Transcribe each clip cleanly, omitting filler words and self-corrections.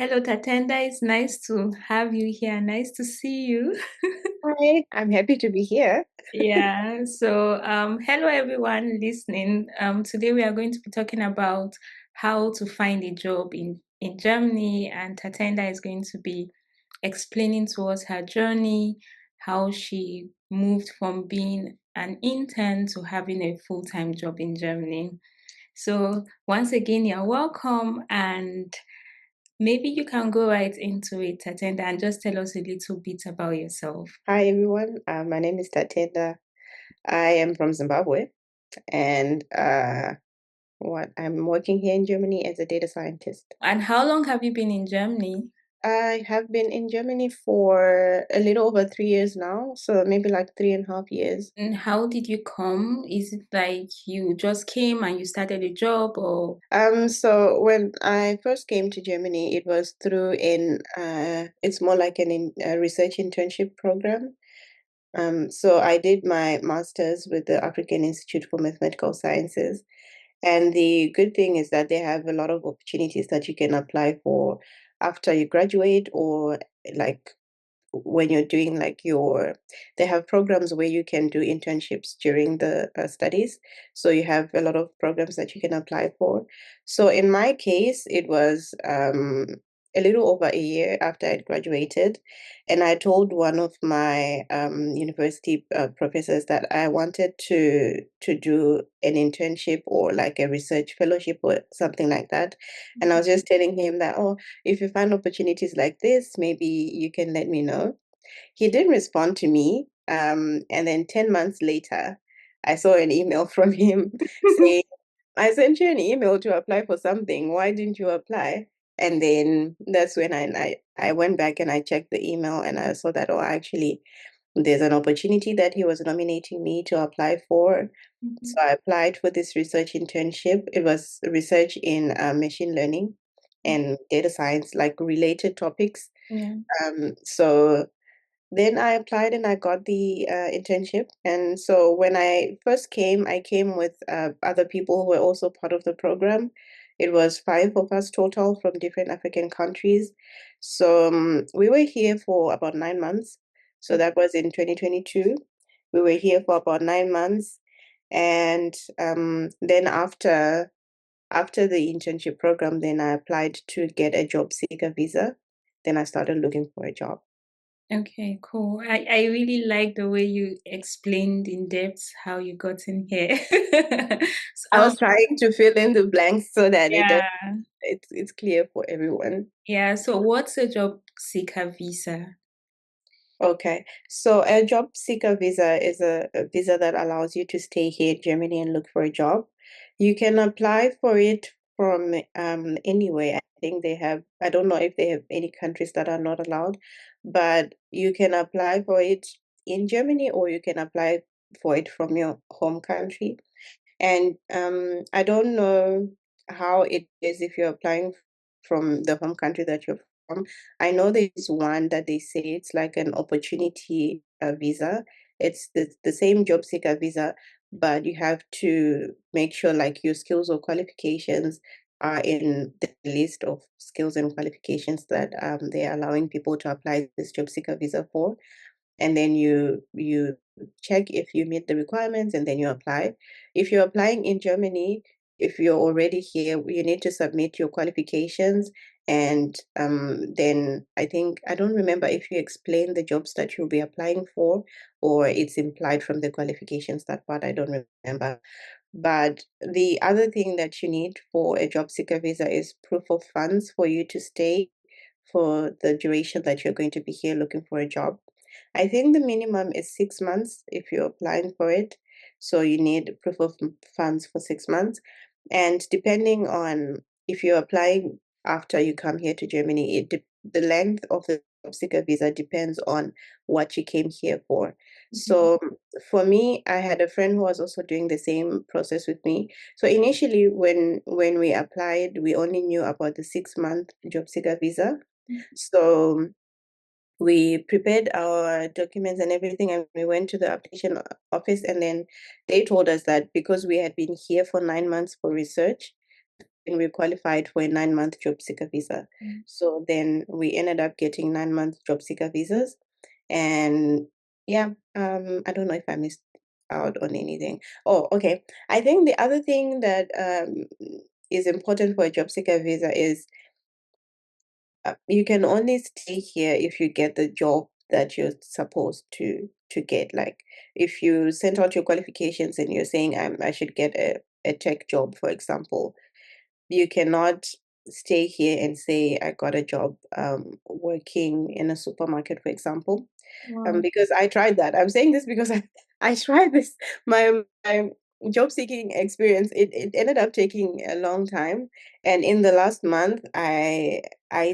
Hello, Tatenda. It's nice to have you here. Nice to see you. Hi, I'm happy to be here. Yeah. Hello everyone listening. Today we are going to be talking about how to find a job in Germany, and Tatenda is going to be explaining to us her journey, how she moved from being an intern to having a full-time job in Germany. So once again, you're welcome, and maybe you can go right into it, Tatenda, and just tell us a little bit about yourself. Hi, everyone. My name is Tatenda. I am from Zimbabwe, and I'm working here in Germany as a data scientist. And how long have you been in Germany? I have been in Germany for a little over 3 years now, so maybe like 3.5 years. And how did you come? Is it like you just came and you started a job, or? So when I first came to Germany, it was through it's more like a research internship program. So I did my master's with the African Institute for Mathematical Sciences. And the good thing is that they have a lot of opportunities that you can apply for after you graduate, or like when you're doing they have programs where you can do internships during the studies. So you have a lot of programs that you can apply for. So in my case, it was a little over a year after I'd graduated, and I told one of my university professors that I wanted to do an internship or like a research fellowship or something like that. And I was just telling him that, oh, if you find opportunities like this, maybe you can let me know. He didn't respond to me. And then 10 months later, I saw an email from him saying, I sent you an email to apply for something. Why didn't you apply? And then that's when I went back and I checked the email and I saw that, oh, actually, there's an opportunity that he was nominating me to apply for. So Mhm. I applied for this research internship. It was research in machine learning and data science, like related topics. Yeah. So then I applied and I got the internship. And so when I first came, I came with other people who were also part of the program. It was five of us total from different African countries. So we were here for about 9 months. So that was in 2022. We were here for about 9 months. And then after the internship program, then I applied to get a job seeker visa. Then I started looking for a job. Okay, cool. I really like the way you explained in depth how you got in here. So, I was trying to fill in the blanks so that yeah, it's clear for everyone. yeah. So what's a job seeker visa? Okay, so a job seeker visa is a visa that allows you to stay here in Germany and look for a job. You can apply for it from anywhere. I think they have, I don't know if they have any countries that are not allowed, but you can apply for it in Germany or you can apply for it from your home country. And I don't know how it is if you're applying from the home country that you're from. I know there's one that they say it's like an opportunity visa. It's the same job seeker visa, but you have to make sure like your skills or qualifications are in the list of skills and qualifications that they're allowing people to apply this job seeker visa for, and then you check if you meet the requirements and then you apply. If you're applying in Germany, if you're already here, you need to submit your qualifications, and then I don't remember if you explain the jobs that you'll be applying for or it's implied from the qualifications. That part I don't remember. But the other thing that you need for a job seeker visa is proof of funds for you to stay for the duration that you're going to be here looking for a job. I think the minimum is 6 months if you're applying for it. So you need proof of funds for 6 months. And depending on if you're applying after you come here to Germany, the length of the job seeker visa depends on what you came here for. Mhm. So for me, I had a friend who was also doing the same process with me. So initially, when we applied, we only knew about the 6 month job seeker visa. So we prepared our documents and everything, and we went to the application office, and then they told us that because we had been here for 9 months for research, and we qualified for a 9-month job seeker visa. Mm. So then we ended up getting 9-month job seeker visas. And yeah, I don't know if I missed out on anything. Oh, okay. I think the other thing that is important for a job seeker visa is you can only stay here if you get the job that you're supposed to get. Like if you sent out your qualifications and you're saying I should get a tech job, for example, you cannot stay here and say I got a job working in a supermarket, for example. Wow. Because I tried that. I'm saying this because I tried this. My job seeking experience, it ended up taking a long time. And in the last month, I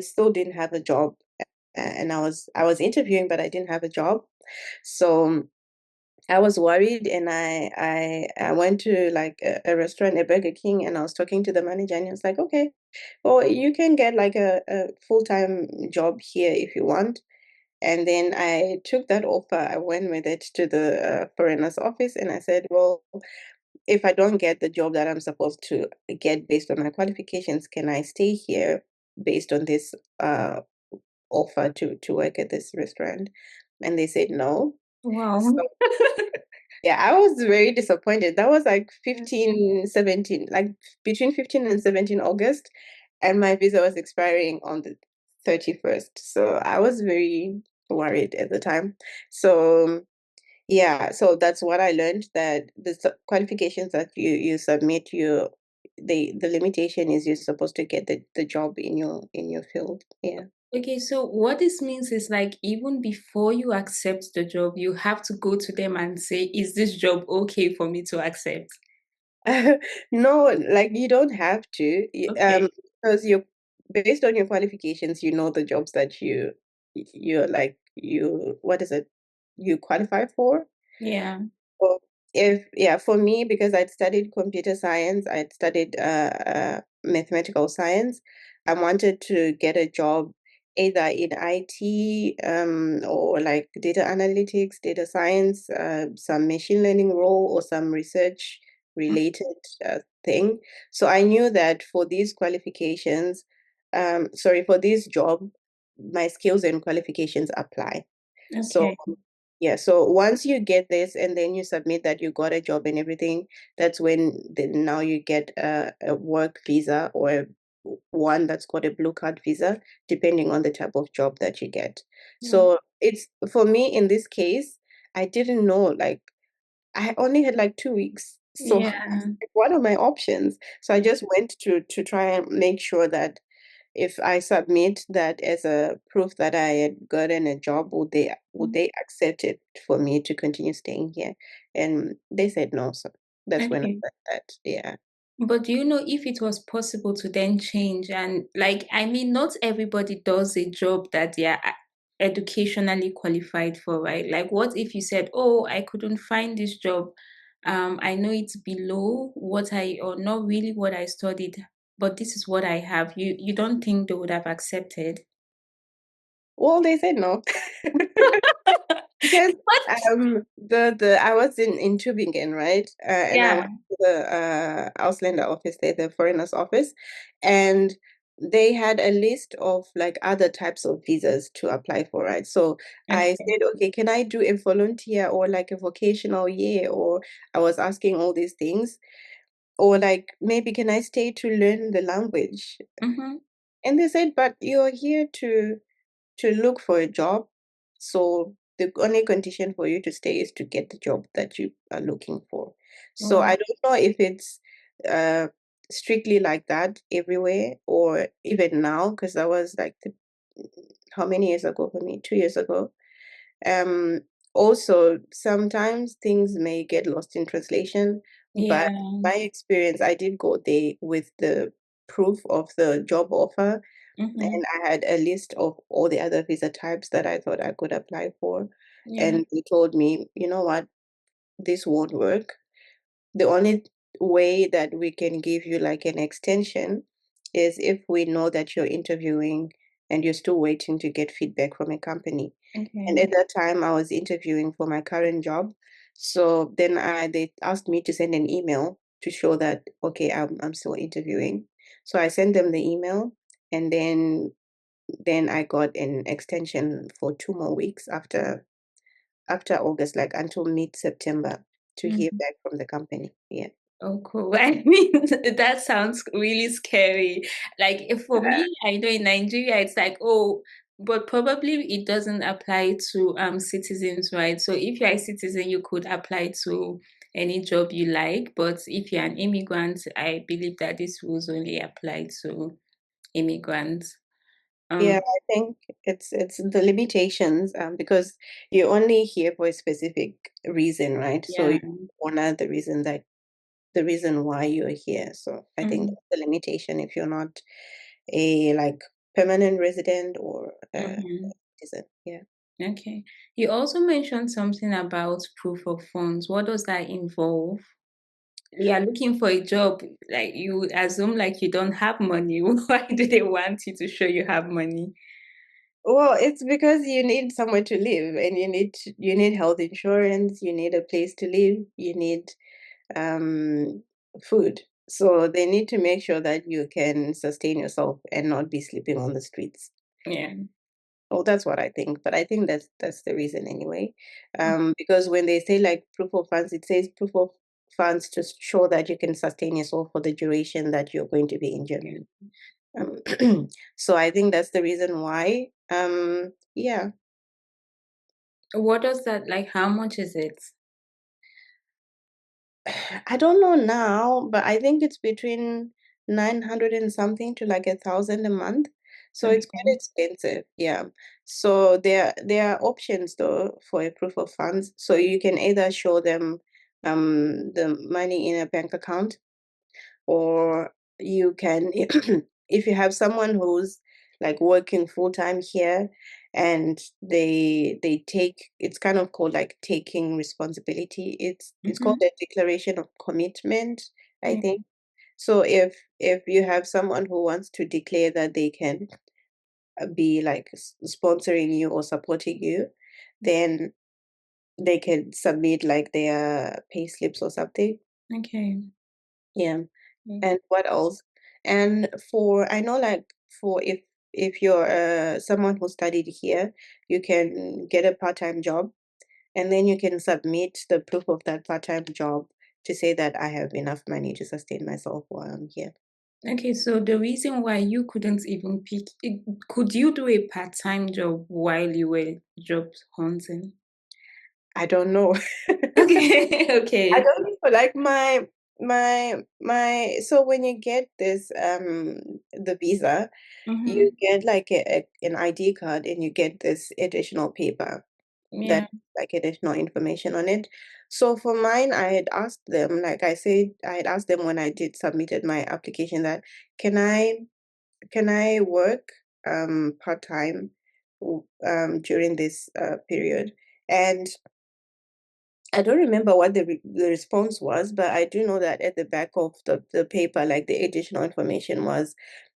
still didn't have a job. And I was interviewing, but I didn't have a job. So I was worried, and I went to like a restaurant, a Burger King, and I was talking to the manager, and he was like, "Okay, well, you can get like a full-time job here if you want." And then I took that offer. I went with it to the foreigner's office, and I said, "Well, if I don't get the job that I'm supposed to get based on my qualifications, can I stay here based on this offer to work at this restaurant?" And they said no. So Wow. yeah, I was very disappointed. That was like 15, 17, like between 15 and 17 August, and my visa was expiring on the 31st. So I was very worried at the time. So yeah, so that's what I learned, that the qualifications that you submit, the limitation is you're supposed to get the job in your field. Yeah. Okay, so what this means is like even before you accept the job, you have to go to them and say, is this job okay for me to accept? No, like you don't have to, Okay. because you're based on your qualifications, you know the jobs that you're like what is it, you qualify for. Yeah. Well, if yeah, for me, because I'd studied computer science, I'd studied mathematical science, I wanted to get a job either in IT or like data analytics, data science, some machine learning role or some research related thing. So I knew that for these qualifications, sorry, for this job, my skills and qualifications apply. So Okay. yeah, so once you get this and then you submit that you got a job and everything, that's when now you get a work visa, or one that's got a blue card visa, depending on the type of job that you get. Well, So it's for me in this case, I didn't know, like I only had like 2 weeks. So I was yeah. like, what are my options? So I just went to try and make sure that if I submit that as a proof that I had gotten a job, would Mm. they accept it for me to continue staying here? And they said no. So that's when I Okay. said that. Yeah. But do you know if it was possible to then change? And like, I mean, not everybody does a job that they are educationally qualified for, right? Like, what if you said, "Oh, I couldn't find this job. I know it's below what I, or not really what I studied, but this is what I have." You don't think they would have accepted? Well, they said no. Because What? the I was in Tübingen, right? And I went Yeah. to the Ausländer office there, the foreigners office, and they had a list of like other types of visas to apply for, right? So I Okay. said, okay, can I do a volunteer or like a vocational year? Or I was asking all these things, or like maybe can I stay to learn the language? Mm-hmm. And they said, but you're here to look for a job. So the only condition for you to stay is to get the job that you are looking for. So I Wow. don't know if it's uh, strictly like that everywhere, or even now, because that was like how many years ago for me? 2 years ago. Um, Also, sometimes things may get lost in translation, but Yeah. my experience, I did go there with the proof of the job offer, Mm-hmm. and I had a list of all the other visa types that I thought I could apply for. Yeah. And they told me, you know what, this won't work. The only way that we can give you like an extension is if we know that you're interviewing and you're still waiting to get feedback from a company. And Okay. at that time, I was interviewing for my current job. So then they asked me to send an email to show that, okay, I'm still interviewing. So I sent them the email, and then I got an extension for 2 more weeks after August, like until mid-September, to hear Mhm. back from the company. Yeah. Oh, cool. I mean, that sounds really scary. Like, if for me, I know in Nigeria, it's like, oh, but probably it doesn't apply to citizens, right? So if you're a citizen, you could apply to any job you like. But if you're an immigrant, I believe that this rules only apply to immigrants. Yeah, Um, I think it's the limitations, because you're only here for a specific reason, right? So yeah. you honor the reason why you're here. So I think Mhm, that's the limitation if you're not a like permanent resident or a mhm. citizen. Yeah. Okay. You also mentioned something about proof of funds. What does that involve? We are looking for a job, like you would assume like you don't have money. Why do they want you to show you have money? Well, it's because you need somewhere to live, and you need health insurance, you need a place to live, you need um food. So they need to make sure that you can sustain yourself and not be sleeping on the streets. Yeah. Oh, that's what I think. But I think that's the reason anyway. Because when they say like proof of funds, it says proof of funds to show that you can sustain yourself for the duration that you're going to be in Yeah. Germany. So I think that's the reason why. Yeah, What does that like? How much is it? I don't know now, but I think it's between 900 and something to like 1,000 a month. So it's quite Okay. expensive. Yeah. So there are options though for a proof of funds. So you can either show them the money in a bank account, or you can if you have someone who's like working full time here, and they take, it's kind of called like taking responsibility. It's called Mm-hmm. a declaration of commitment, I Yeah. think. So if you have someone who wants to declare that they can be like sponsoring you or supporting you, then they can submit like their pay slips or something. Okay. Yeah. Mm. And what else? And for, I know like for if you're someone who studied here, you can get a part-time job, and then you can submit the proof of that part-time job to say that I have enough money to sustain myself while I'm here. Okay, so the reason why you couldn't even could you do a part-time job while you were job hunting? I don't know. Okay, I okay. don't know. Like my so when you get this the visa, you Mm-hmm. get like an ID card, and you get this additional paper that Yeah. like additional information on it. So for mine, I had asked them, like I said, I had asked them when I did submitted my application that can I can I work part-time during this period? And I don't remember what the response was, but I do know that at the back of the paper, like the additional information was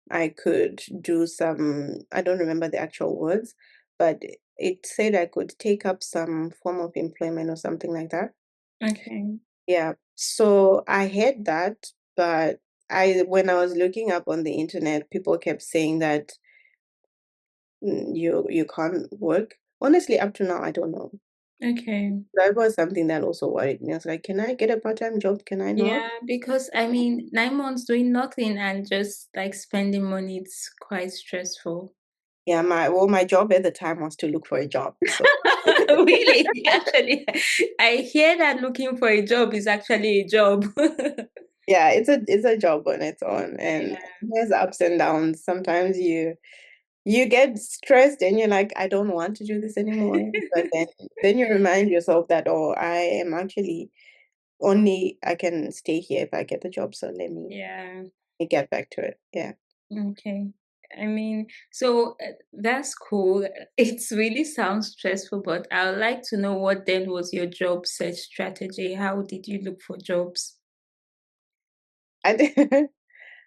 I could do some, I don't remember the actual words, but it said I could take up some form of employment or something like that. Okay. Yeah. So I had that, but when I was looking up on the internet, people kept saying that you can't work. Honestly, up to now, I don't know. Okay. That was something that also worried me. I was like, can I get a part-time job? Can I not? Yeah, because I mean, 9 months doing nothing and just like spending money, it's quite stressful. Yeah, my job at the time was to look for a job. So Really? Actually, I hear that looking for a job is actually a job. yeah, it's a job on its own, and Yeah. there's ups and downs. Sometimes you get stressed and you're like, I don't want to do this anymore. But then you remind yourself that, oh, I am actually only I can stay here if I get the job. So Yeah. let me get back to it. Yeah. Okay. I mean, so that's cool. It really sounds stressful, but I would like to know what then was your job search strategy? How did you look for jobs? I didn't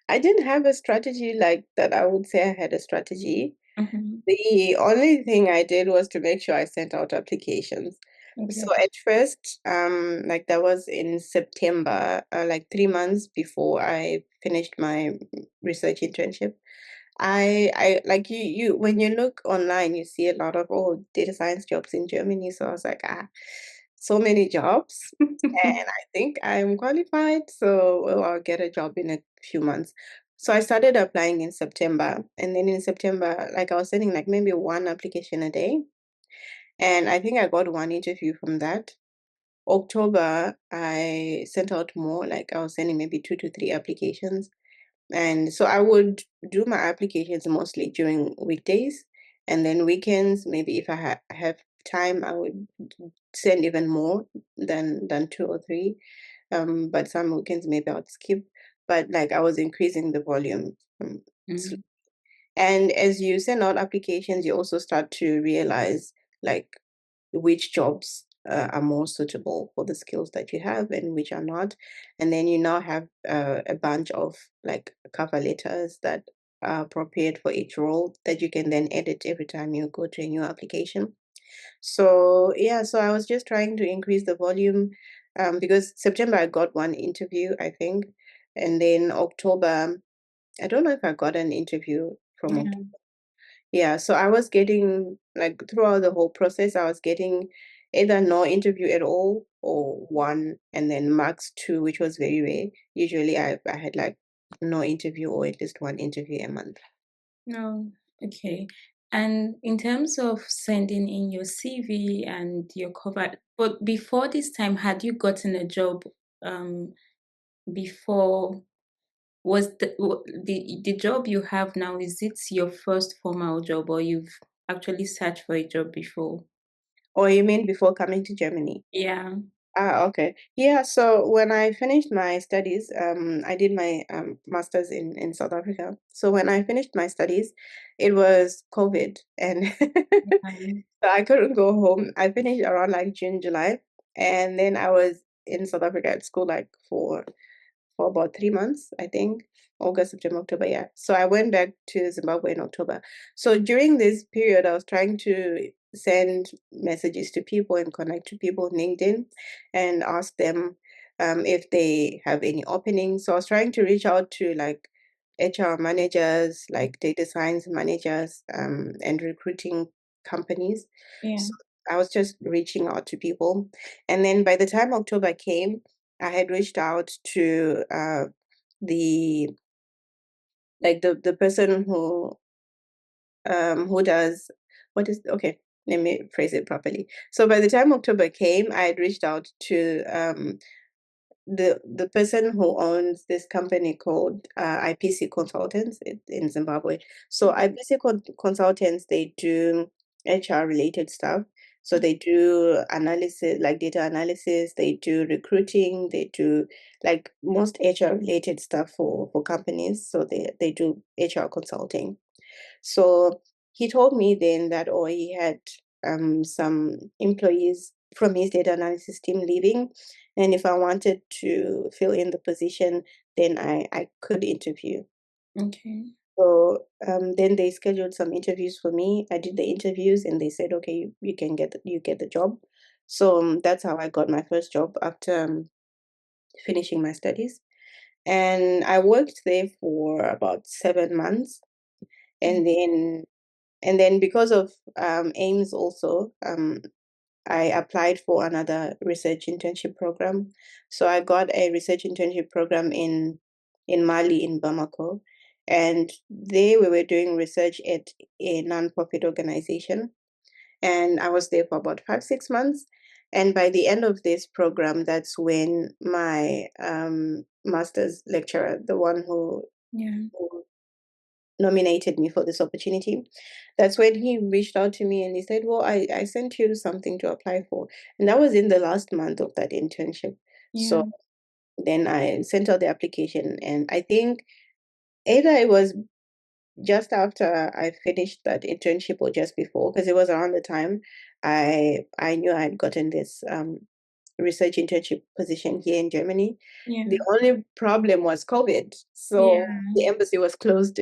I didn't have a strategy like that. I would say I had a strategy. Hmm. The only thing I did was to make sure I sent out applications. So Okay. at first, like that was in September, like 3 months before I finished my research internship. I like when you look online, you see a lot of data science jobs in Germany. So I was like, so many jobs, and I think I'm qualified, so I'll get a job in a few months. So I started applying in September, and then in September, like I was sending like maybe one application a day, and I think I got one interview from that. October, I sent out more, like I was sending maybe 2 to 3 applications. And so I would do my applications mostly during weekdays. And then weekends, maybe if I have time, I would send even more than 2 or 3. But some weekends maybe I would skip. But like I was increasing the volume. Mm. And as you send out applications, you also start to realize like which jobs are more suitable for the skills that you have and which are not. And then you now have a bunch of like cover letters that are appropriate for each role that you can then edit every time you go to a new application. So yeah, so I was just trying to increase the volume because September I got one interview, I think. And then October, I don't know if I got an interview from Yeah. October. Yeah, so I was getting like throughout the whole process, I was getting either no interview at all or one, and then max two, which was very rare. Usually I had like no interview or at least one interview a month. No. Okay. And in terms of sending in your CV and your cover, but before this time, had you gotten a job um before? Was the job you have now, is it your first formal job, or you've actually searched for a job before? Or you mean before coming to Germany? Yeah. Ah, okay. Yeah, so when I finished my studies, I did my master's in South Africa. So when I finished my studies, it was COVID and Um, so I couldn't go home. I finished around like June, July, and then I was in South Africa at school like for about 3 months, I think. August, September, October, yeah. So I went back to Zimbabwe in October. So during this period, I was trying to send messages to people and connect to people on LinkedIn and ask them if they have any openings. So I was trying to reach out to like HR managers, like data science managers, and recruiting companies. yeah. So I was just reaching out to people. And then by the time October came, I had reached out to the the person who does what is okay, let me phrase it properly. So by the time October came, I had reached out to the person who owns this company called IPC Consultants in Zimbabwe. So IPC Consultants, they do HR related stuff. So they do analysis, like data analysis. They do recruiting. They do like most HR related stuff for companies. So they do HR consulting. So he told me then that, he had some employees from his data analysis team leaving, and if I wanted to fill in the position, then I could interview. Okay. So then they scheduled some interviews for me. I did the interviews, and they said, okay, you can get the job. So that's how I got my first job after finishing my studies, and I worked there for about 7 months, Mm. and then because of AIMS also, I applied for another research internship program. So I got a research internship program in Mali, in Bamako. And there we were doing research at a nonprofit organization. And I was there for about 5, 6 months. And by the end of this program, that's when my master's lecturer, the one Yeah. who nominated me for this opportunity. That's when he reached out to me and he said, well, I sent you something to apply for. And that was in the last month of that internship. So Yeah. then I sent out the application, and I think either it was just after I finished that internship or just before, because it was around the time I knew I had gotten this research internship position here in Germany. The Yeah. only problem was COVID. So Yeah. the embassy was closed.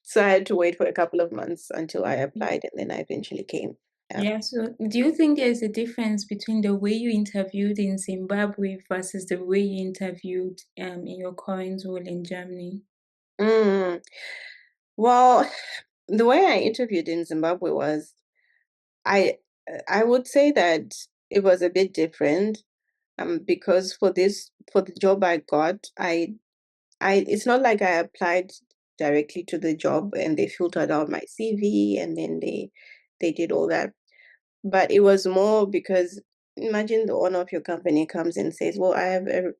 So I had to wait for a couple of months until I applied, and then I eventually came. Yeah. Yeah, so do you think there's a difference between the way you interviewed in Zimbabwe versus the way you interviewed in your current role in Germany? Mm. Well, the way I interviewed in Zimbabwe was I I would say that it was a bit different because for the job I got, I it's not like I applied directly to the job and they filtered out my CV and then they did all that. But it was more because imagine the owner of your company comes and says, "Well, I have a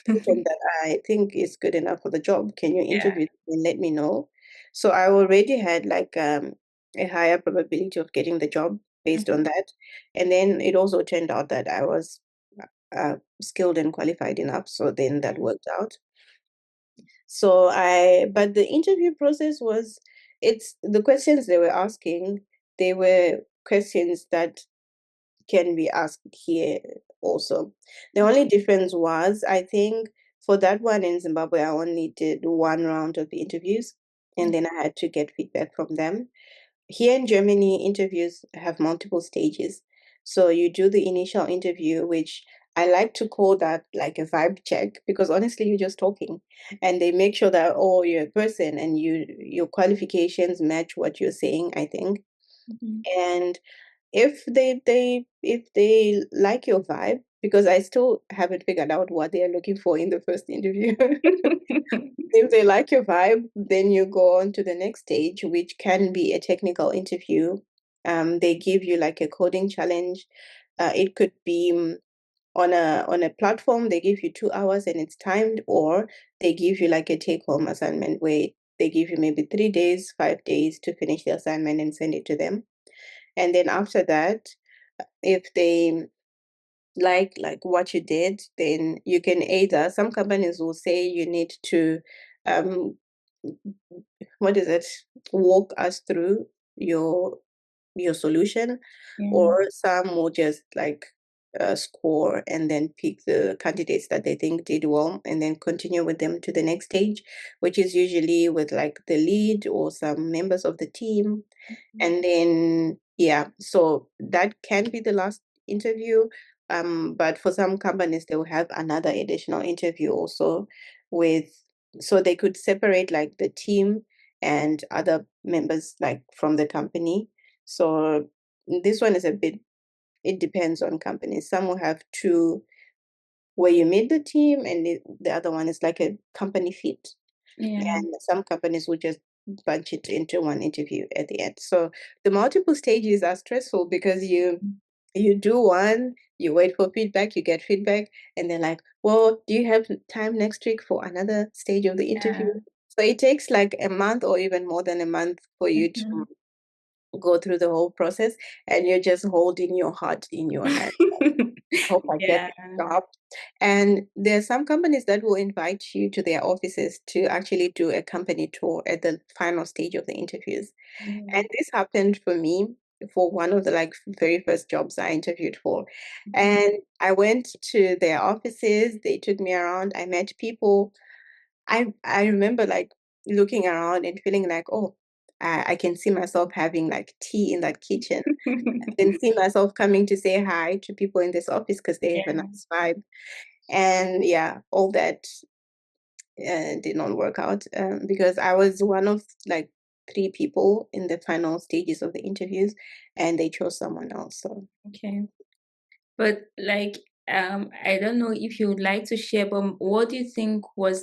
person that I think is good enough for the job. Can you Yeah. interview and let me know?" So I already had like a higher probability of getting the job based on Mhm. that. And then it also turned out that I was skilled and qualified enough. So then that worked out. But the interview process was, it's the questions they were asking, they were questions that can be asked here also. The only difference was, I think, for that one in Zimbabwe, I only did one round of the interviews and then I had to get feedback from them. Here in Germany, interviews have multiple stages. So you do the initial interview, which I like to call that like a vibe check because honestly, you're just talking and they make sure that, oh, you're a person and your qualifications match what you're saying, I think. Mhm. And if they like your vibe, because I still haven't figured out what they are looking for in the first interview. If they like your vibe, then you go on to the next stage, which can be a technical interview. They give you like a coding challenge. It could be on a platform. They give you 2 hours and it's timed, or they give you like a take-home assignment where they give you maybe 3 days, 5 days to finish the assignment and send it to them. And then after that, if they like what you did, then you can either, some companies will say you need to um what is it, walk us through your your solution, Yeah. or some will just like score and then pick the candidates that they think did well and then continue with them to the next stage, which is usually with like the lead or some members of the team. And then, yeah, so that can be the last interview. But for some companies, they will have another additional interview also with, so they could separate like the team and other members like from the company. So this one is a bit, it depends on companies. Some will have two where you meet the team, and the other one is like a company fit. Yeah. And some companies will just bunch it into one interview at the end. So the multiple stages are stressful because you do one, you wait for feedback, you get feedback, and they're like, well, do you have time next week for another stage of the interview? Yeah. So it takes like a month or even more than a month for you to Mhm. go through the whole process, and you're just holding your heart in your hand. Hope I get Yeah. this job. And there are some companies that will invite you to their offices to actually do a company tour at the final stage of the interviews. Yeah. And this happened for me for one of the like very first jobs I interviewed for. Mhm. And I went to their offices, they took me around, I met people. I remember like looking around and feeling like, oh, I can see myself having like tea in that kitchen, and see myself coming to say hi to people in this office because they have a Yeah. nice vibe. And yeah, all that did not work out because I was one of like three people in the final stages of the interviews, and they chose someone else. So Okay. But like, I don't know if you would like to share, but what do you think what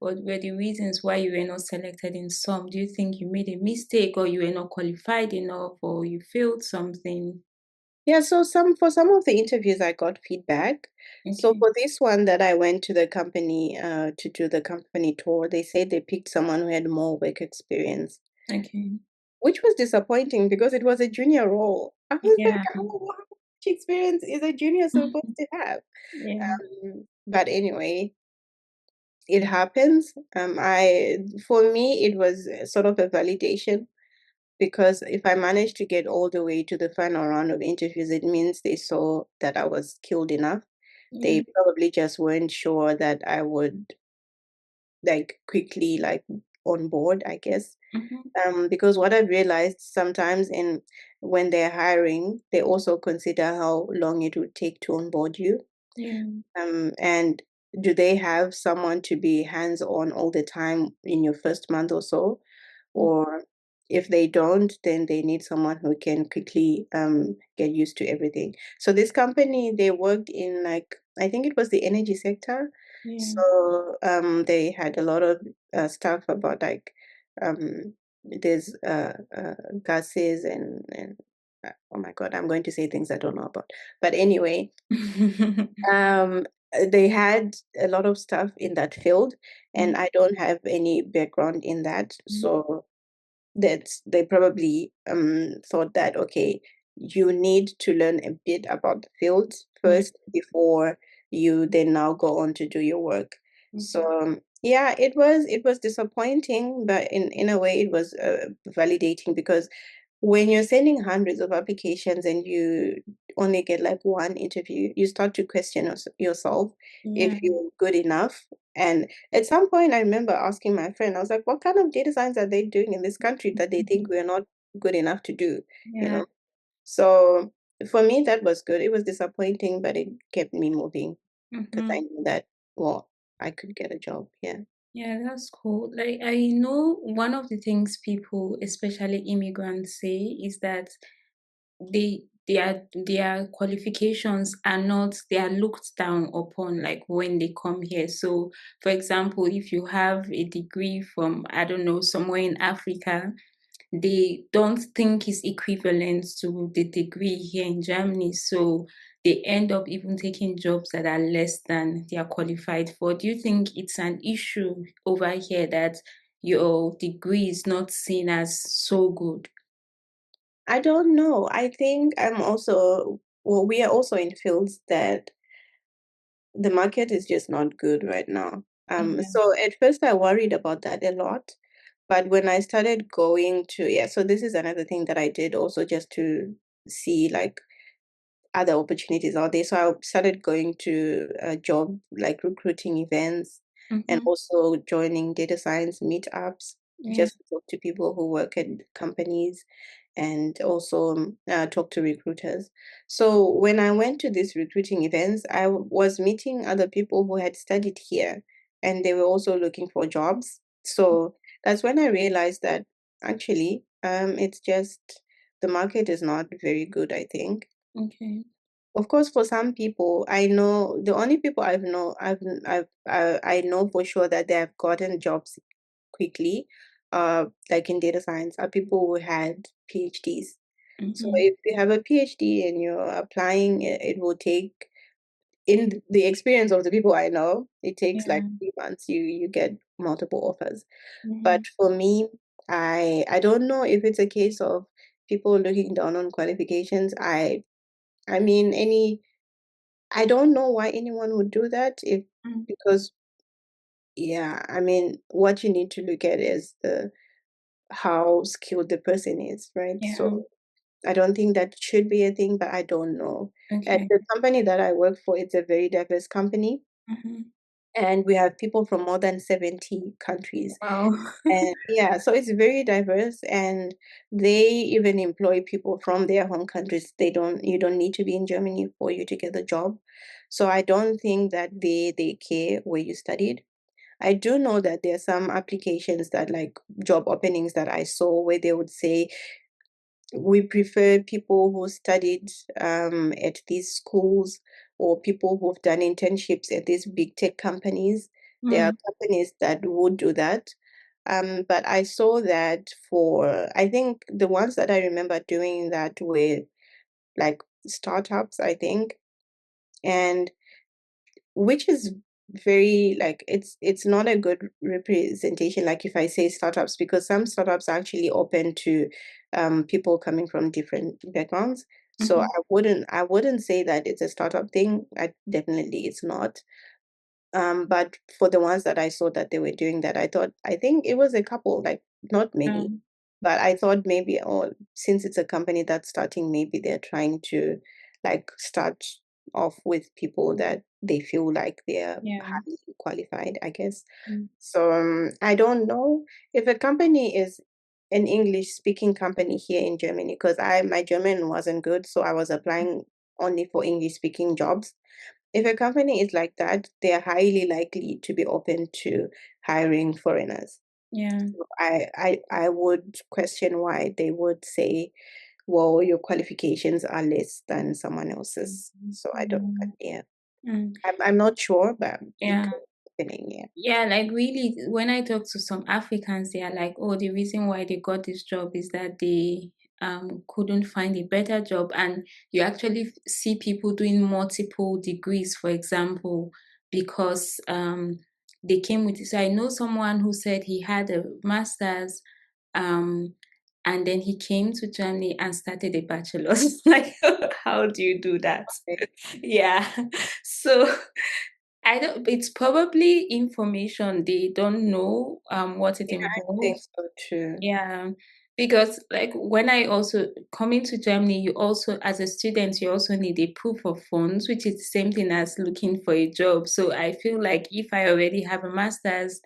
were the reasons why you were not selected in some? Do you think you made a mistake, or you were not qualified enough, or you failed something? yeah, so some for some of the interviews I got feedback. So Okay. for this one that I went to the company to do the company tour, they said they picked someone who had more work experience, Okay. which was disappointing because it was a junior role. I was like, Yeah. oh, how much experience is a junior supposed to have? Yeah. But anyway, it happens. For me, it was sort of a validation because if I managed to get all the way to the final round of interviews, it means they saw that I was skilled enough. Yeah. They probably just weren't sure that I would like quickly like on board, I guess. Mm-hmm. Because what I've realized sometimes in when they're hiring, they also consider how long it would take to onboard you. Yeah. And do they have someone to be hands-on all the time in your first month or so? Or if they don't, then they need someone who can quickly get used to everything. So this company, they worked in like, I think it was the energy sector. Yeah. So they had a lot of stuff about like there's gases and oh my God, I'm going to say things I don't know about. But anyway, um, they had a lot of stuff in that field, and I don't have any background in that. So that they probably thought that okay, you need to learn a bit about the field Yeah. first before you then now go on to do your work. So Okay. yeah, it was disappointing, but in a way it was validating, because when you're sending hundreds of applications and you only get like one interview, you start to question yourself if Yeah. you're good enough. And at some point, I remember asking my friend, I was like, what kind of data science are they doing in this country that they think we're not good enough to do? You Yeah. know? So for me, that was good. It was disappointing, but it kept me moving because I Mm-hmm. knew that, well, I could get a job. Yeah. Yeah, that's cool. Like I know one of the things people, especially immigrants, say is that their qualifications are not, they are looked down upon like when they come here. So for example, if you have a degree from, I don't know, somewhere in Africa, they don't think is equivalent to the degree here in Germany. So they end up even taking jobs that are less than they are qualified for. Do you think it's an issue over here that your degree is not seen as so good? I don't know. I think well, we are also in fields that the market is just not good right now. Yeah. So at first I worried about that a lot. But when I started going to, yeah, so this is another thing that I did also just to see like other opportunities out there. So I started going to job like recruiting events and Mm-hmm. also joining data science meetups Yeah. just to talk to people who work at companies and also talk to recruiters. So when I went to these recruiting events, was meeting other people who had studied here and they were also looking for jobs. So that's when I realized that actually it's just the market is not very good, I think. Okay. Of course, for some people, I know the only people I know for sure that they have gotten jobs quickly, like in data science, are people who had PhDs. So Mm-hmm. if you have a PhD and you're applying, it will take, in the experience of the people I know, it takes like Yeah. 3 months. You get multiple offers. Mm-hmm. But for me, I don't know if it's a case of people looking down on qualifications. I mean, I don't know why anyone would do that if because yeah, I mean, what you need to look at is the how skilled the person is, right? Yeah. So I don't think that should be a thing, but I don't know. At Okay. the company that I work for, it's a very diverse company, Mm-hmm. and we have people from more than 70 countries. Wow. And yeah, so it's very diverse, and they even employ people from their home countries. You don't need to be in Germany for you to get the job. So I don't think that they care where you studied. I do know that there are some applications that like job openings that I saw where they would say we prefer people who studied at these schools or people who've done internships at these big tech companies. There are Mm. companies that would do that. But I saw that I think the ones that I remember doing that were like startups, I think. And which is very like it's not a good representation, like if I say startups, because some startups are actually open to people coming from different backgrounds. So Mhm. I wouldn't say that it's a startup thing. Definitely it's not. But for the ones that I saw that they were doing that, I think it was a couple, like not many, Um, but I thought maybe, oh, since it's a company that's starting, maybe they're trying to like start off with people that they feel like they're Yeah. highly qualified, I guess. Mm. So I don't know if a company is an English speaking company here in Germany, because I my German wasn't good, so I was applying only for English speaking jobs. If a company is like that, they are highly likely to be open to hiring foreigners. Yeah. I would question why they would say, well, your qualifications are less than someone else's. So I don't, Mm. yeah, Mm. I'm not sure, but it Yeah. could be happening, yeah. Yeah, like really, when I talk to some Africans, they are like, oh, the reason why they got this job is that they couldn't find a better job. And you actually see people doing multiple degrees, for example, because they came with it. So I know someone who said he had a master's, um, and then he came to Germany and started a bachelor's. Like, how do you do that? Right. Yeah. So I don't, it's probably information. They don't know what it Yeah, I think involves. so too. Yeah. Because like when I also coming to Germany, you also as a student, you also need a proof of funds, which is the same thing as looking for a job. So I feel like if I already have a master's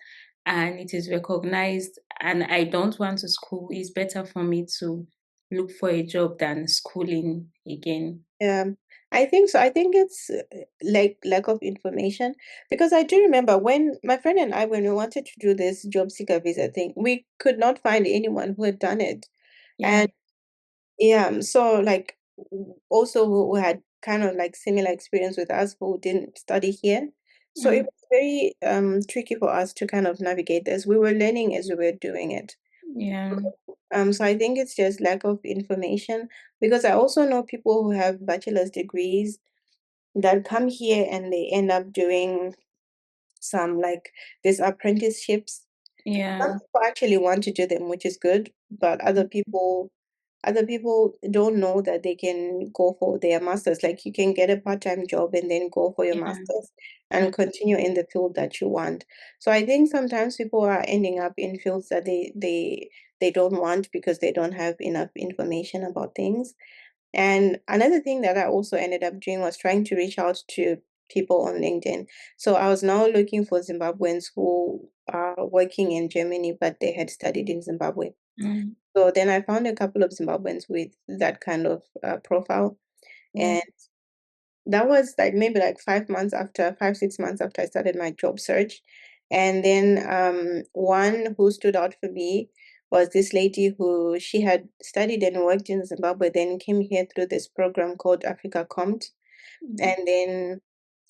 and it is recognized and I don't want to school, it's better for me to look for a job than schooling again. I think so. I think it's like lack of information, because I do remember when my friend and I, when we wanted to do this job seeker visa thing, we could not find anyone who had done it. Yeah. And yeah, so like also who had kind of like similar experience with us who didn't study here. So it Mm, was very tricky for us to kind of navigate this. We were learning as we were doing it. yeah. So I think it's just lack of information, because I also know people who have bachelor's degrees that come here and they end up doing some like these apprenticeships. Some Yeah. people actually want to do them, which is good, but other people don't know that they can go for their masters. Like you can get a part-time job and then go for your Yeah. masters and continue in the field that you want. So I think sometimes people are ending up in fields that they don't want because they don't have enough information about things. And another thing that I also ended up doing was trying to reach out to people on LinkedIn. So I was now looking for Zimbabweans who are working in Germany, but they had studied in Zimbabwe. Mm, So then I found a couple of Zimbabweans with that kind of profile. yeah. And that was like maybe like 5 months after, 5, 6 months after I started my job search. And then one who stood out for me was this lady who she had studied and worked in Zimbabwe, then came here through this program called Africa Compt. Mm, And then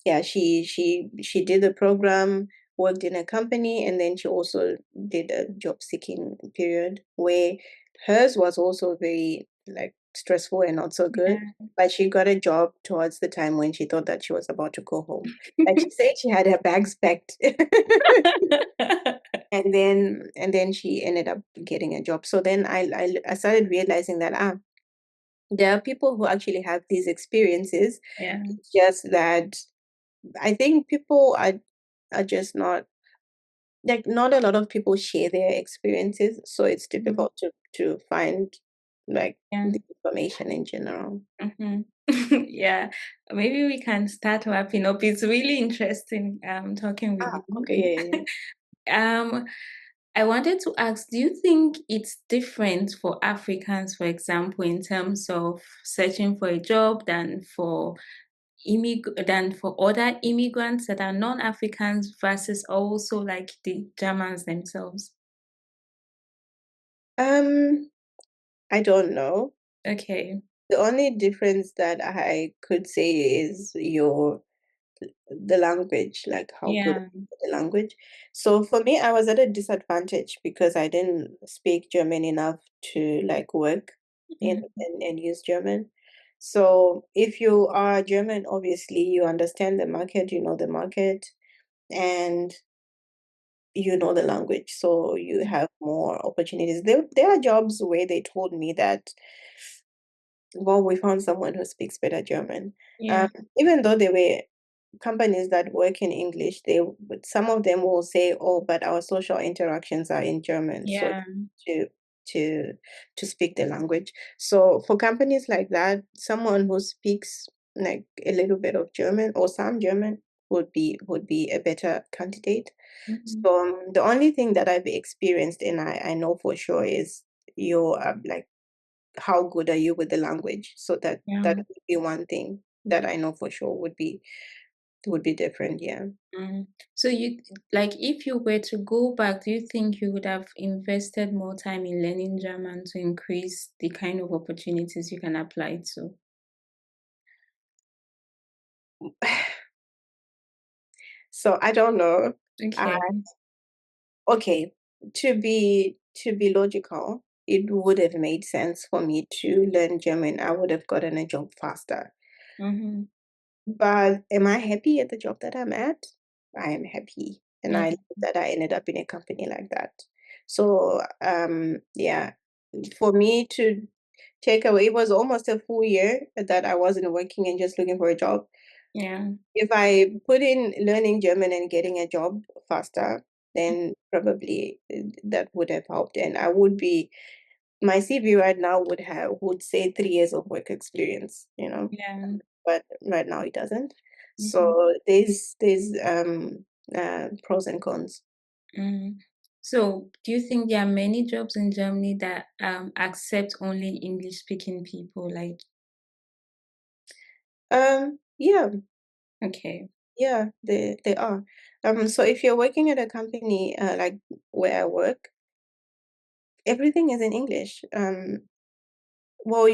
yeah, she did the program, worked in a company, and then she also did a job seeking period where hers was also very like stressful and not so good. yeah. But she got a job towards the time when she thought that she was about to go home. Like she said she had her bags packed. And then she ended up getting a job. So then I started realizing that there are people who actually have these experiences. Yeah. It's just that I think people are just not like not a lot of people share their experiences, so it's Mm, difficult to find like yeah. the information in general. Hmm. Yeah. Maybe we can start wrapping up. It's really interesting talking with Okay, you. yeah, yeah, Um, I wanted to ask, do you think it's different for Africans, for example, in terms of searching for a job than for other immigrants that are non-Africans versus also like the Germans themselves? yeah. I don't know. Okay. The only difference that I could say is your the language, like how good Yeah. the language. So for me, I was at a disadvantage because I didn't speak German enough to like work in Mm, and use German. So if you are German, obviously you understand the market, you know the market, and you know the language, so you mm, have more opportunities. There are jobs where they told me that, well, we found someone who speaks better German. yeah. Um, Even though they were companies that work in English, but some of them will say, "Oh, but our social interactions are in German, so Yeah. to to to speak the language." So for companies like that, someone who speaks like a little bit of German or some German would be a better candidate. Mhm. So the only thing that I've experienced and I know for sure is your like how good are you with the language. So that Yeah. would be one thing that I know for sure would be different. Yeah. Mm. So you like if you were to go back, do you think you would have invested more time in learning German to increase the kind of opportunities you can apply to? So I don't know. Uh, Okay. okay, to be logical, it would have made sense for me to learn German. I would have gotten a job faster. Mm-hmm. But am I happy at the job that I'm at? I am happy. And I Yeah. love that I ended up in a company like that. So yeah, for me to take away, it was almost a full year that I wasn't working and just looking for a job. Yeah. If I put in learning German and getting a job faster, then probably that would have helped. And I would be my CV right now would say 3 years of work experience, Yeah. but right now it doesn't. Mm-hmm. So there's pros and cons. Mm. So do you think there are many jobs in Germany that accept only English speaking people? Like, Yeah, okay. yeah, they are. So if you're working at a company like where I work, everything is in English. Well,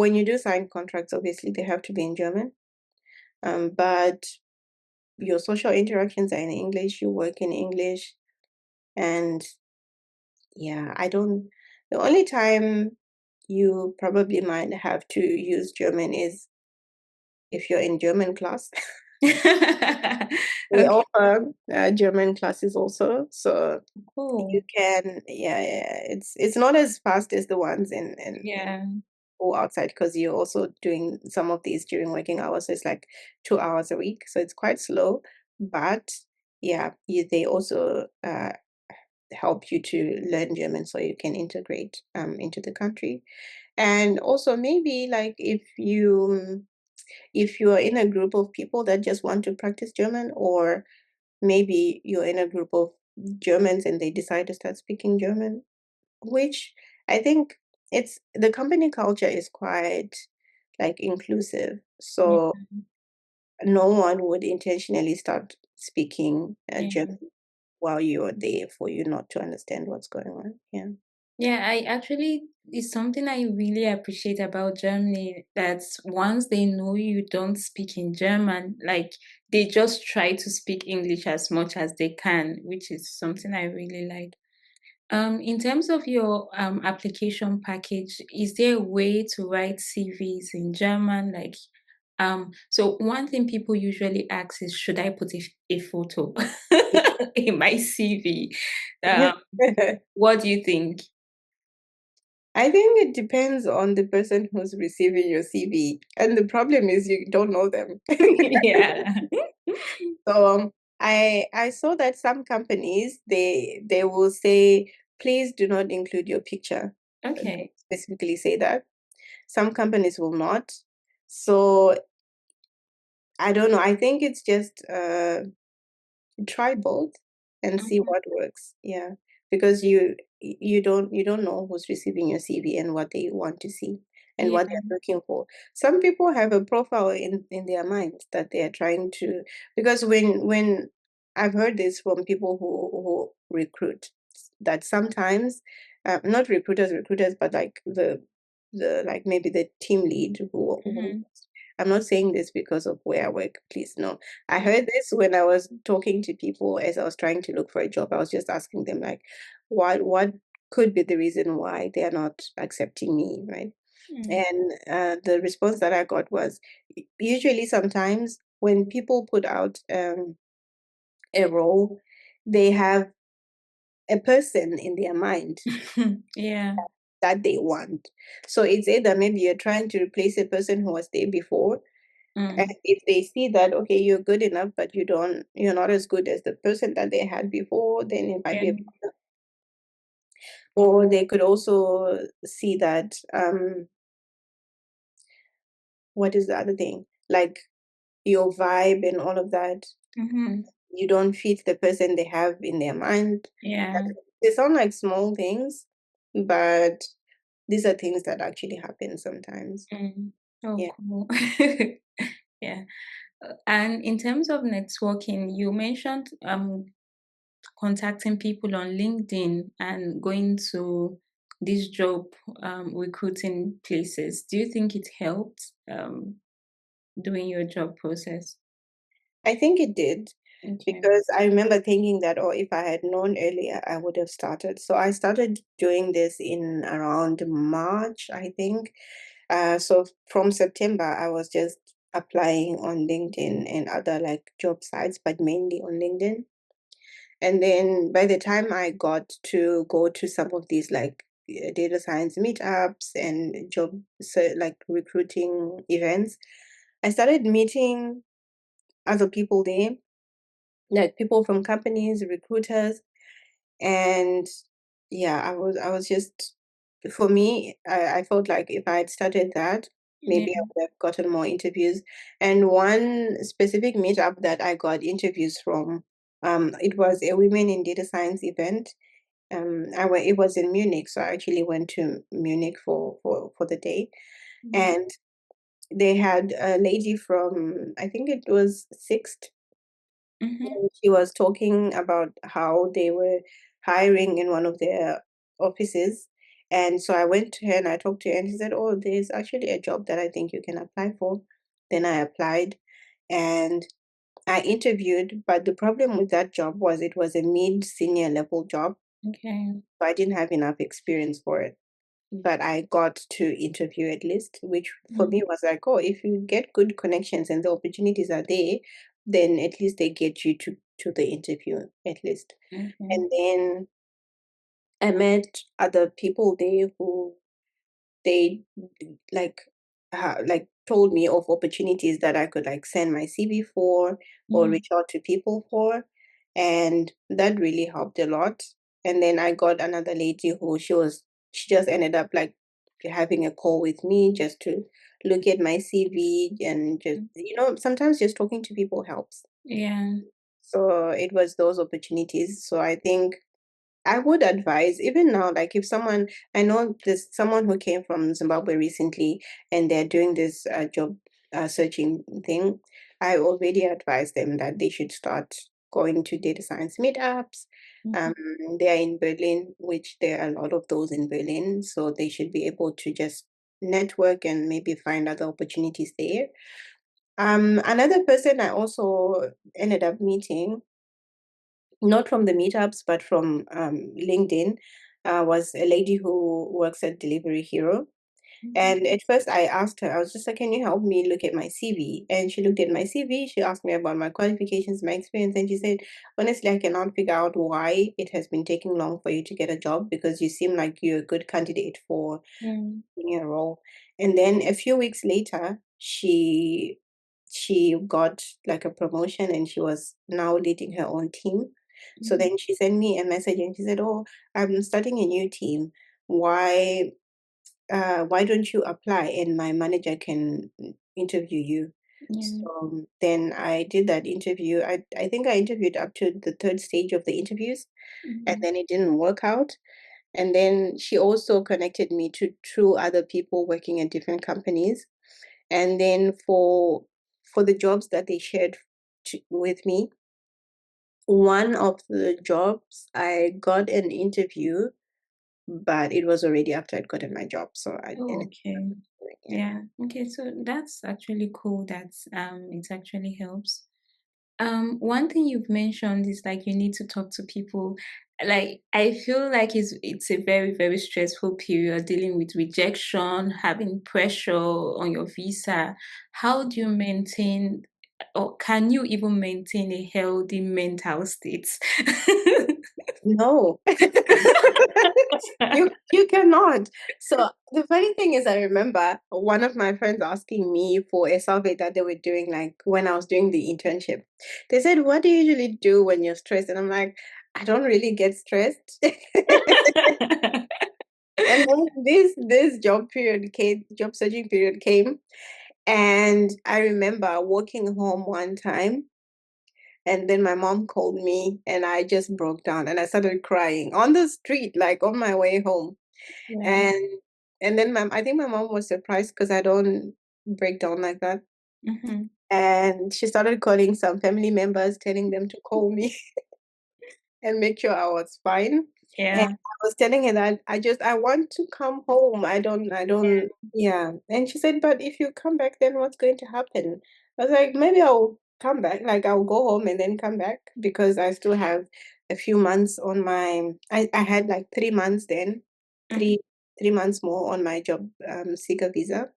when you do sign contracts, obviously they have to be in German. But your social interactions are in English. You work in English, and yeah, I don't. The only time you probably might have to use German is if you're in German class. We Okay. offer German classes also, so you Cool. can. Yeah, yeah. It's not as fast as the ones in Yeah. go outside because you're also doing some of these during working hours. So it's like 2 hours a week, so it's quite slow. But yeah, they also help you to learn German so you can integrate into the country. And also maybe like if you are in a group of people that just want to practice German, or maybe you're in a group of Germans and they decide to start speaking German, which I think it's the company culture is quite like inclusive. Yeah. So no one would intentionally start speaking Yeah. German while you're there for you not to understand what's going on. Yeah. Yeah, I actually it's something I really appreciate about Germany that once they know you don't speak in German, like they just try to speak English as much as they can, which is something I really like. In terms of your application package, is there a way to write CVs in German? Like, so one thing people usually ask is, should I put a photo in my CV? Um, what do you think? I think it depends on the person who's receiving your CV. And the problem is you don't know them. Yeah. So I saw that some companies they will say, please do not include your picture. They Okay. specifically say that. Some companies will not. So I don't know. I think it's just try both and see Mhm. what works. Yeah, because you don't know who's receiving your CV and what they want to see and Yeah. what they're looking for. Some people have a profile in their mind that they are trying to, because when I've heard this from people who recruit, that sometimes not recruiters but like the like maybe the team lead who Mhm. I'm not saying this because of where I work, please no. I heard this when I was talking to people as I was trying to look for a job. I was just asking them like, what could be the reason why they are not accepting me, right? Mm. And the response that I got was usually sometimes when people put out a role, they have a person in their mind Yeah. that they want. So it's either maybe you're trying to replace a person who was there before. And Mm. if they see that, okay, you're good enough, but you're not as good as the person that they had before, then it might Yeah. be a problem. Or they could also see that, what is the other thing? like your vibe and all of that. Mm-hmm. You don't fit the person they have in their mind. Yeah. They sound like small things, but these are things that actually happen sometimes. Mm. Oh, Yeah. cool. Yeah. And in terms of networking, you mentioned contacting people on LinkedIn and going to these job recruiting places. Do you think it helped doing your job process? I think it did Okay. because I remember thinking that, oh, if I had known earlier, I would have started. So I started doing this in around March, I think. So from September, I was just applying on LinkedIn and other like job sites, but mainly on LinkedIn. And then by the time I got to go to some of these like data science meetups and job like recruiting events, I started meeting other people there, like people from companies, recruiters, and yeah, I was just for me, I felt like if I had started that, maybe I Yeah. would have gotten more interviews. And one specific meetup that I got interviews from, it was a women in data science event. It was in Munich, so I actually went to Munich for the day, Mm-hmm. and they had a lady from I think it was sixth. Mm-hmm. And she was talking about how they were hiring in one of their offices. And so I went to her and I talked to her, and she said, oh, there's actually a job that I think you can apply for. Then I applied and I interviewed, but the problem with that job was it was a mid senior level job. Okay. So I didn't have enough experience for it. But I got to interview at least, which for me Mm. was like, oh, if you get good connections and the opportunities are there, then at least they get you to the interview at least. Okay. And then I met other people there who they like like told me of opportunities that I could like send my CV for or Mm. reach out to people for, and that really helped a lot. And then I got another lady who she just ended up like having a call with me just to look at my CV and just sometimes just talking to people helps. Yeah. So it was those opportunities. So I think I would advise, even now, like if someone, I know there's someone who came from Zimbabwe recently and they're doing this job searching thing. I already advised them that they should start going to data science meetups. Um, Mhm. they are in Berlin, which there are a lot of those in Berlin. So they should be able to just network and maybe find other opportunities there. Another person I also ended up meeting, not from the meetups, but from LinkedIn, was a lady who works at Delivery Hero. Mhm. And at first, I asked her, I was just like, can you help me look at my CV? And she looked at my CV. She asked me about my qualifications, my experience. And she said, honestly, I cannot figure out why it has been taking long for you to get a job because you seem like you're a good candidate for Mm. senior role. And then a few weeks later, she got like a promotion and she was now leading her own team. So Mhm. then she sent me a message and she said, oh, I'm starting a new team. Why don't you apply and my manager can interview you? Yeah. So then I did that interview. I think I interviewed up to the third stage of the interviews, and Mhm. then it didn't work out. And then she also connected me to two other people working at different companies. And then for the jobs that they shared with me, one of the jobs I got an interview, but it was already after I'd gotten my job, so I Oh, ended okay. up doing it. Yeah. Okay. So that's actually cool. That's it actually helps. One thing you've mentioned is like you need to talk to people. Like I feel like it's a very, very stressful period dealing with rejection, having pressure on your visa. How do you maintain or can you even maintain a healthy mental state? No. You cannot. So the funny thing is I remember one of my friends asking me for a survey that they were doing like when I was doing the internship. They said, what do you usually do when you're stressed? And I'm like, I don't really get stressed. And then this job searching period came, And I remember walking home one time, and then my mom called me, and I just broke down and I started crying on the street, like on my way home. Yeah. And then I think my mom was surprised because I don't break down like that. Mm-hmm. And she started calling some family members, telling them to call me and make sure I was fine. And Yeah. I was telling her that I want to come home. Yeah. And she said, but if you come back, then what's going to happen? I was like, maybe I'll come back. Like I'll go home and then come back because I still have a few months on I had like 3 months then, Mm-hmm. three, 3 months more on my job seeker visa.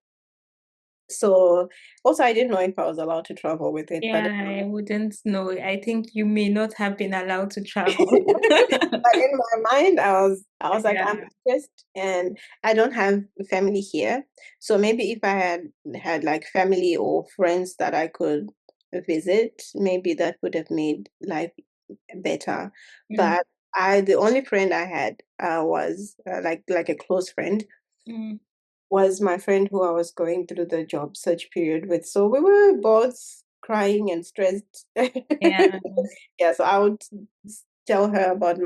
So also I didn't know if I was allowed to travel with it, but Yeah, I wouldn't know. I think you may not have been allowed to travel. but in my mind, I was like, I'm Yeah. stressed and I don't have family here. So maybe if I had like family or friends that I could visit, maybe that would have made life better. Mm, But the only friend I had was like a close friend mm, was my friend who I was going through the job search period with. So we were both crying and stressed. yeah. Yeah, so I would tell her about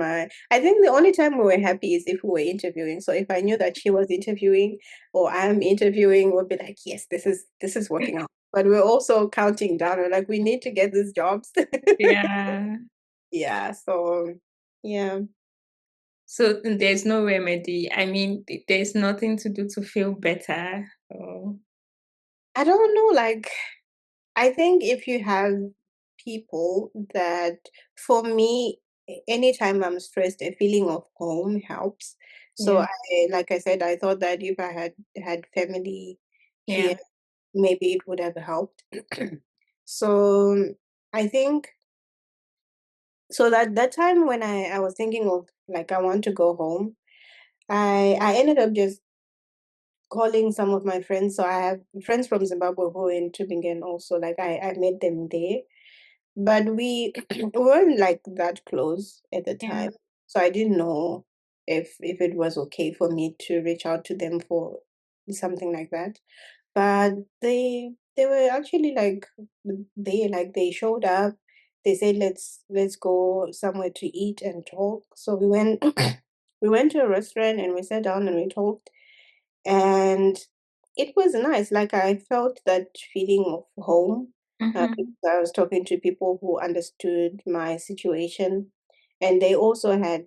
I think the only time we were happy is if we were interviewing. So if I knew that she was interviewing or I'm interviewing, we'll be like, yes, this is working out. But we're also counting down. We're like, we need to get these jobs. Yeah. Yeah, so yeah. So there's no remedy. I mean, there's nothing to do to feel better. Oh, I don't know, like I think if you have people that, for me, anytime I'm stressed, a feeling of home helps. So yeah. like I said, I thought that if I had family here, Yeah. maybe it would have helped. So I think so that time when I was thinking of like I want to go home, I ended up just calling some of my friends. So I have friends from Zimbabwe who are in Tübingen also. Like I met them there. But we weren't like that close at the Yeah. time. So I didn't know if it was okay for me to reach out to them for something like that. But they were actually they showed up. They said let's go somewhere to eat and talk. So we went we went to a restaurant and we sat down and we talked, and it was nice. Like I felt that feeling of home because Mm-hmm. I was talking to people who understood my situation, and they also had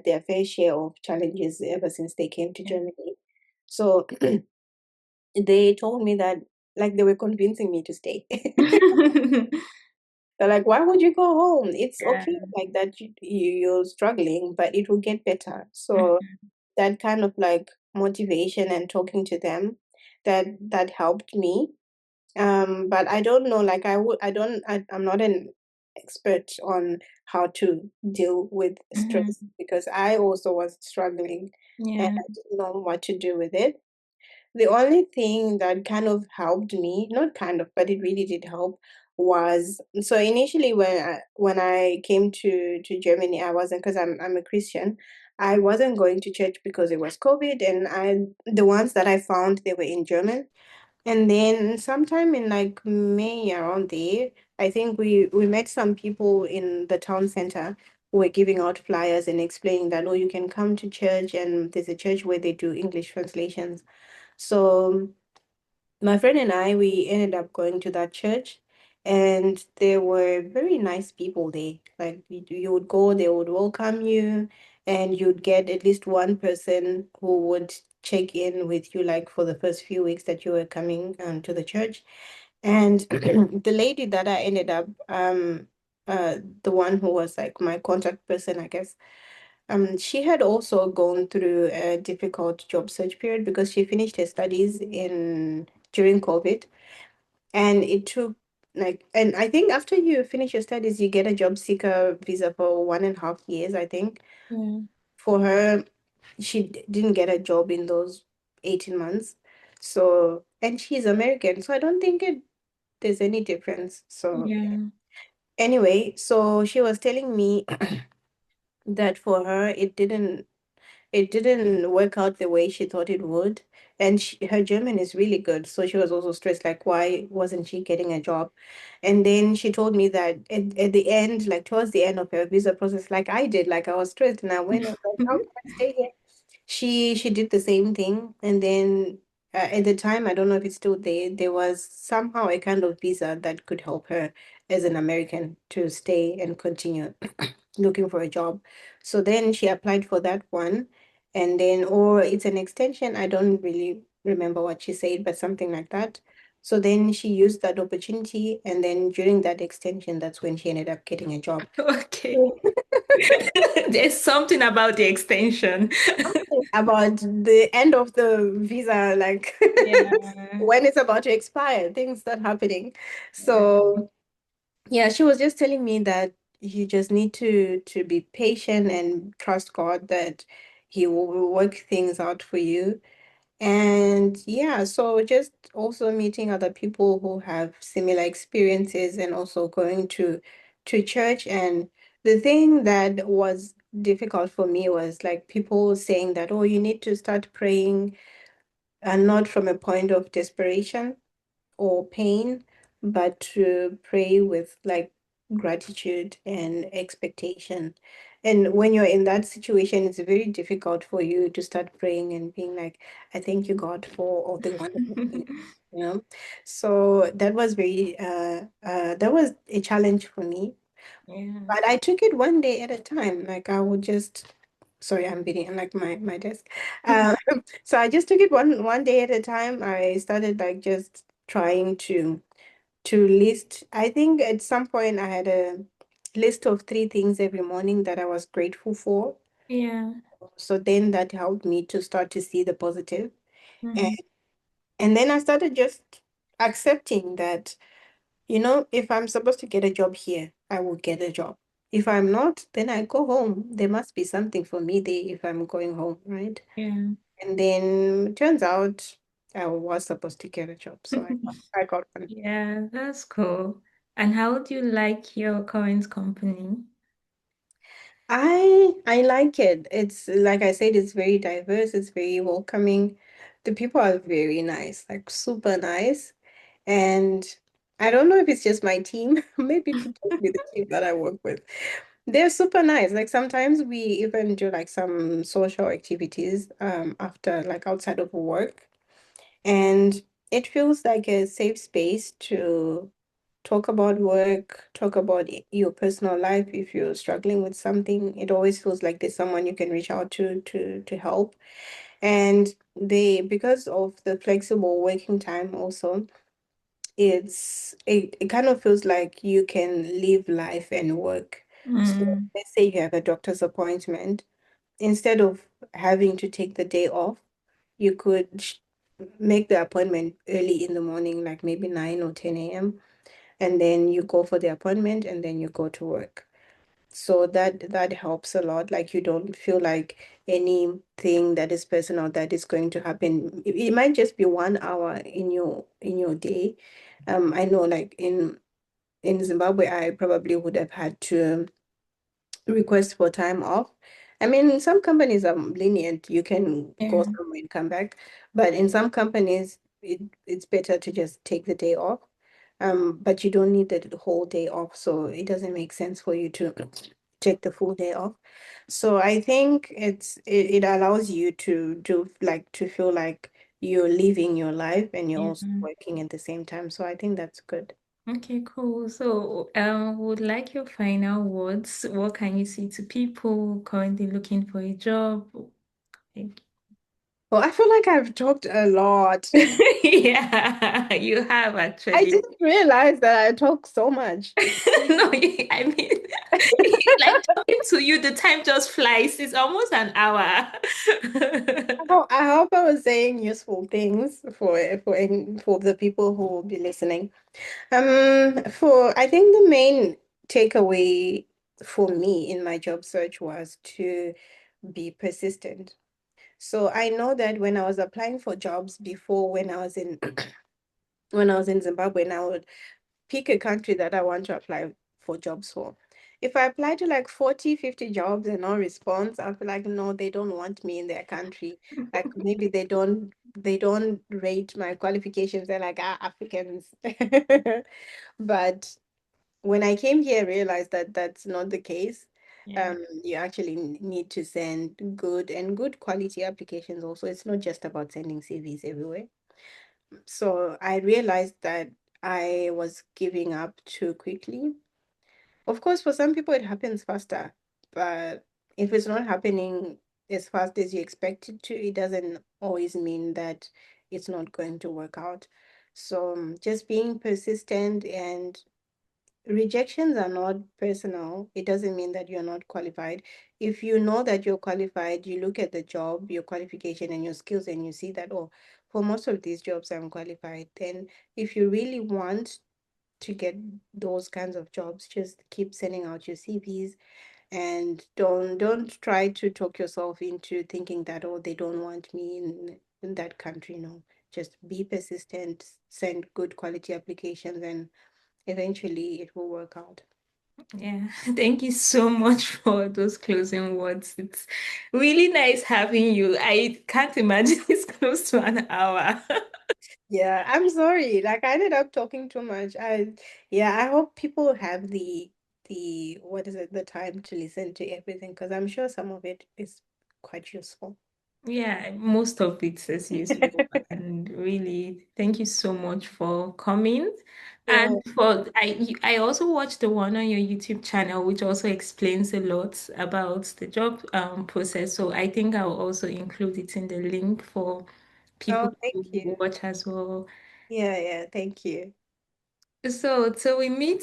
their fair share of challenges ever since they came to Yeah. Germany. So they told me that like they were convincing me to stay. They're like, "Why would you go home? It's Yeah. okay like that. You're struggling, but it will get better." So Mhm. that kind of like motivation and talking to them, that helped me. But I don't know, like I'm not an expert on how to deal with stress Mhm. because I also was struggling and Yeah. I didn't know what to do with it. The only thing that kind of helped me, not kind of, but it really did help, was so initially when I came to Germany, I wasn't, because I'm a Christian. I wasn't going to church because it was COVID, and the ones that I found, they were in German. And then sometime in like May around there, I think we met some people in the town center who were giving out flyers and explaining that, oh, you can come to church, and there's a church where they do English translations. So my friend and I, we ended up going to that church, and there were very nice people there. Like you would go, they would welcome you, and you'd get at least one person who would check in with you, like for the first few weeks that you were coming to the church. And the lady that I ended up, the one who was like my contact person, I guess, she had also gone through a difficult job search period because she finished her studies in during COVID, and it took and I think after you finish your studies, you get a job seeker visa for 1.5 years, I think. Yeah. For her, she didn't get a job in those 18 months. So, and she's American, so I don't think there's any difference. So, Yeah. anyway, so she was telling me that for her, it didn't work out the way she thought it would. and her German is really good. So she was also stressed, like, why wasn't she getting a job? And then she told me that at the end, like towards the end of her visa process, like I did, like I was stressed and I went, I was like, how can I stay here? She did the same thing, and then at the time, I don't know if it's still there, there was somehow a kind of visa that could help her as an American to stay and continue looking for a job. So then she applied for that one, and then, or it's an extension, I don't really remember what she said, but something like that. So then she used that opportunity, and then during that extension, that's when she ended up getting a job. Okay. There's something about the extension. About the end of the visa, like Yeah. when it's about to expire, things start happening. Yeah. So yeah, she was just telling me that you just need to be patient and trust God that He will work things out for you. And yeah, so just also meeting other people who have similar experiences and also going to church. And the thing that was difficult for me was like people saying that, oh, you need to start praying, and not from a point of desperation or pain, but to pray with like gratitude and expectation. And when you're in that situation, it's very difficult for you to start praying and being like, I thank you, God, for all the wonderful things, you know? So that was that was a challenge for me. Yeah. But I took it one day at a time. Like I would just, sorry, I'm beating like my desk. Um, so I just took it one day at a time. I started like just trying to list. I think at some point I had a list of three things every morning that I was grateful for. Yeah. So then that helped me to start to see the positive. And Mm. and then I started just accepting that, if I'm supposed to get a job here, I will get a job. If I'm not, then I go home. There must be something for me there if I'm going home, right? Yeah. And then it turns out I was supposed to get a job, so I got one. Yeah, that's cool. And how do you like your current company? I like it. It's like I said, it's very diverse, it's very welcoming. The people are very nice, like super nice. And I don't know if it's just my team, maybe it could just be the team that I work with. They're super nice. Like sometimes we even do like some social activities after like outside of work. And it feels like a safe space to talk about work, talk about your personal life. If you're struggling with something, it always feels like there's someone you can reach out to help. And because of the flexible working time also, it kind of feels like you can live life and work. So Mm. let's say you have a doctor's appointment, instead of having to take the day off, you could make the appointment early in the morning, like maybe 9 or 10 a.m., and then you go for the appointment and then you go to work. So that helps a lot. Like you don't feel like anything that is personal that is going to happen. It might just be 1 hour in your day. I know like in Zimbabwe, I probably would have had to request for time off. I mean, some companies are lenient. You can go Yeah. somewhere and come back, but in some companies, it's better to just take the day off. But you don't need the whole day off, so it doesn't make sense for you to take the full day off. So I think it allows you to do like to feel like you're living your life and you're Yeah. also working at the same time. So I think that's good. Okay, cool. So, would like your final words. What can you say to people currently looking for a job? Like- Well, I feel like I've talked a lot. Yeah, you have I actually. didn't realize that I talk so much. No, I mean, like talking to you, the time just flies. It's almost an hour. I hope I was saying useful things for the people who will be listening. For I think the main takeaway for me in my job search was to be persistent. So I know that when I was applying for jobs before, when I was in when I was in Zimbabwe, and I would pick a country that I want to apply for jobs for. if I apply to like 40, 50 jobs and no response, I'll be like, no, they don't want me in their country. Like maybe they don't rate my qualifications. They're like, ah, Africans. But when I came here, I realized that that's not the case. Yeah. You actually need to send good quality applications also. It's not just about sending CVs everywhere. So I realized that I was giving up too quickly. Of course, for some people it happens faster, but if it's not happening as fast as you expect it to, it doesn't always mean that it's not going to work out. So just being persistent, and rejections are not personal. It doesn't mean that you're not qualified. If you know that you're qualified, you look at the job, your qualification, and your skills, and you see that, oh, for most of these jobs, I'm qualified. Then, if you really want to get those kinds of jobs, just keep sending out your CVs, and don't try to talk yourself into thinking that, oh, they don't want me in that country. No, just be persistent, send good quality applications, and eventually it will work out. Yeah, thank you so much for those closing words. It's really nice having you. I can't imagine it's close to an hour. Yeah, I'm sorry. Like I ended up talking too much. Yeah, I hope people have the what is it, the time to listen to everything, because I'm sure some of it is quite useful. Yeah, most of it is useful. And really, thank you so much for coming. You're And welcome. I also watched the one on your YouTube channel, which also explains a lot about the job process. So I think I'll also include it in the link for people Oh, thank to you. watch as well. Yeah, yeah, thank you. So till we meet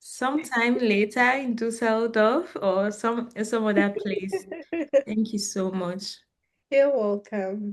sometime later in Dusseldorf or some other place. Thank you so much. You're welcome.